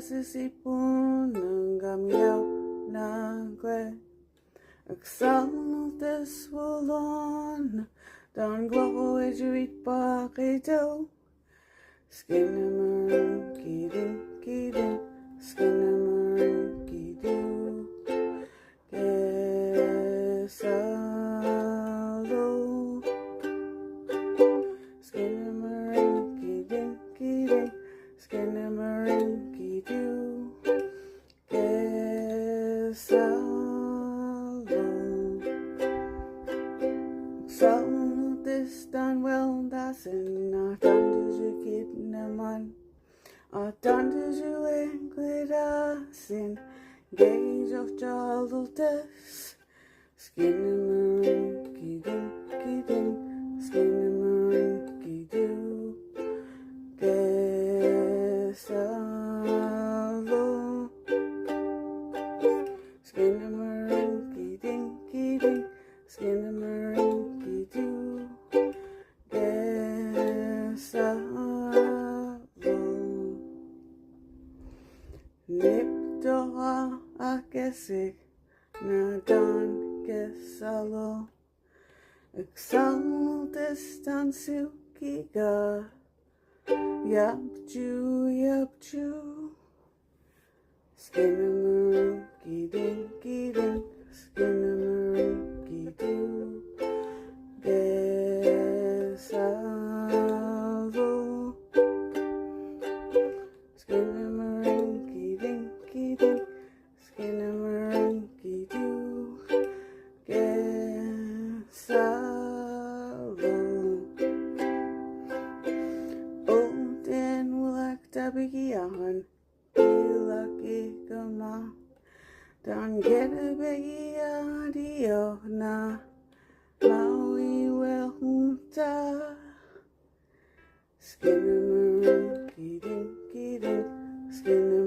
sisipon ng gamiyaw na gwe. Aksal des walon, dan gloko ejuit pa kato. Skinnamarink kidin, skinnamarink kidu. Kesalo. Skinnamarink kidin, skinnamarink kidu. Kesalo. Sal this done well, das in our tandu kid naman. Our tandu enquidasin, gauge of childless. Skinnamarink kidin, skinnamarink kidu. Kesalo. Skinnamarink kidin, skinnamarink kidu. Kesalo. Niptoa akesik na dan kesalo. Exal distansu kiga. Yapju. Skinnamarink kidin, skinnamarink kidu. Kesalo. Skinnamarink kidin, skinnamarink kidu. Kesalo. Odin wulak tabigiyahan, ilaki kama. Dan geta begia dio na, maui wel hunta. Skinnamarink kidin, skinnamarink